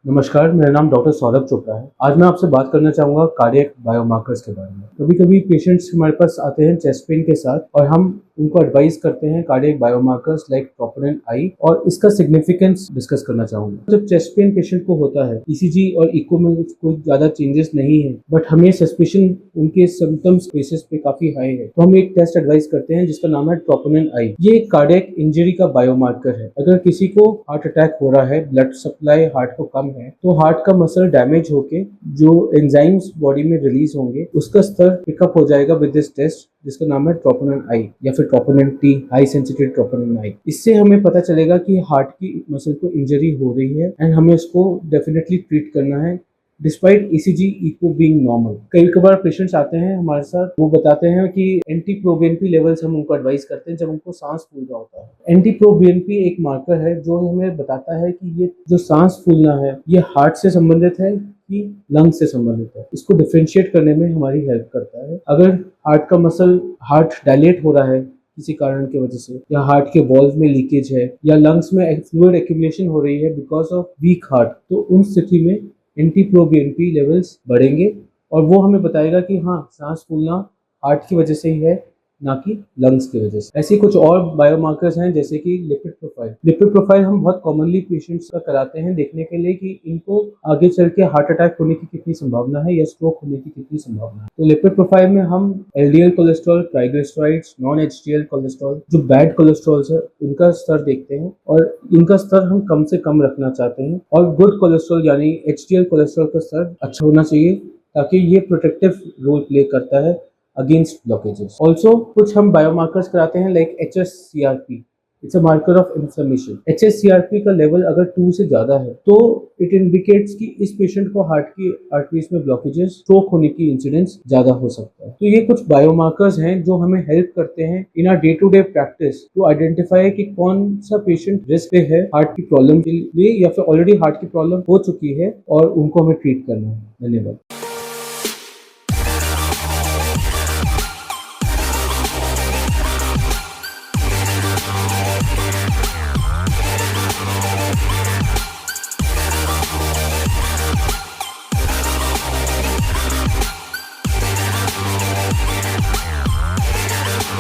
नमस्कार, मेरा नाम डॉक्टर सौरभ चोपड़ा है। आज मैं आपसे बात करना चाहूँगा कार्डियक बायोमार्कर्स के बारे में। कभी-कभी पेशेंट्स हमारे पास आते हैं चेस्ट पेन के साथ और हम उनको एडवाइस करते हैं कार्डियक बायोमार्कर्स लाइक ट्रोपोनिन आई और इसका सिग्निफिकेंस डिस्कस करना चाहूँगा। जब चेस्ट पेन पेशेंट को होता है, ईसीजी और इको में कोई ज़्यादा चेंजेस नहीं है, बट हमें सस्पिशन उनके सिम्टम्स बेसिस पे काफ़ी हाई है, तो हम एक टेस्ट एडवाइस करते हैं जिसका नाम है ट्रोपोनिन आई। ये एक कार्डियक इंजरी का बायोमार्कर है। अगर किसी को हार्ट अटैक हो रहा है, ब्लड सप्लाई हार्ट को कम है, तो हार्ट का मसल डैमेज होके जो एंजाइम्स बॉडी में रिलीज होंगे उसका स्तर पिकअप हो जाएगा विद दिस टेस्ट जिसका नाम है ट्रोपोनिन आई या फिर troponin T, high sensitive troponin आई। इससे हमें पता चलेगा कि हार्ट की मसल को इंजरी हो रही है एंड हमें इसको डेफिनेटली ट्रीट करना है despite ECG echo being normal. कई बार पेशेंट्स आते हैं हमारे साथ, वो बताते हैं कि एंटी प्रोबीएनपी लेवल्स हम उनको एडवाइस करते हैं जब उनको सांस फूल रहा होता है। एंटी प्रोबीएनपी एक मार्कर है जो हमें बताता है कि ये जो सांस फूलना है ये हार्ट से संबंधित है कि लंग से संबंधित है। इसको डिफरेंशिएट करने में हमारी हेल्प करता है। अगर हार्ट का मसल हार्ट डायलेट हो रहा है किसी कारण की वजह से, या हार्ट के वॉल्व में लीकेज है, या लंग्स में फ्लूइड एक्यूमुलेशन हो रही है बिकॉज ऑफ वीक हार्ट, तो उन स्थिति में एंटी प्रोबीएनपी लेवल्स बढ़ेंगे और वो हमें बताएगा कि हाँ, सांस फूलना हार्ट की वजह से ही है, ना कि लंग्स की वजह से। ऐसे कुछ और बायोमार्कर्स हैं जैसे कि लिपिड प्रोफाइल। लिपिड प्रोफाइल हम बहुत कॉमनली पेशेंट्स का कराते हैं देखने के लिए कि इनको आगे चल के हार्ट अटैक होने की कितनी संभावना है या स्ट्रोक होने की कितनी संभावना है। तो लिपिड प्रोफाइल में हम LDL cholesterol, triglycerides, non HDL cholesterol, जो बैड कोलेस्ट्रॉल्स है उनका स्तर देखते हैं और इनका स्तर हम कम से कम रखना चाहते हैं और गुड कोलेस्ट्रॉल यानी एचडीएल कोलेस्ट्रॉल का स्तर अच्छा होना चाहिए ताकि ये प्रोटेक्टिव रोल प्ले करता है अगेंस्ट ब्लॉकेजेस। ऑल्सो कुछ हम बायोमार्कर्स कराते हैं like HSCRP। It's a marker of inflammation. HSCRP का लेवल अगर 2 से ज्यादा है तो इट इंडिकेट्स कि इस पेशेंट को हार्ट की आर्टरीज में ब्लॉकेजेस, स्ट्रोक होने की इंसिडेंस ज्यादा हो सकता है। तो ये कुछ बायोमार्कर्स हैं जो हमें हेल्प करते हैं in our day to day practice to identify कि कौन सा पेशेंट रिस्क पे है हार्ट की प्रॉब्लम के लिए या फिर ऑलरेडी हार्ट की प्रॉब्लम हो चुकी है और उनको हमें ट्रीट करना है। धन्यवाद।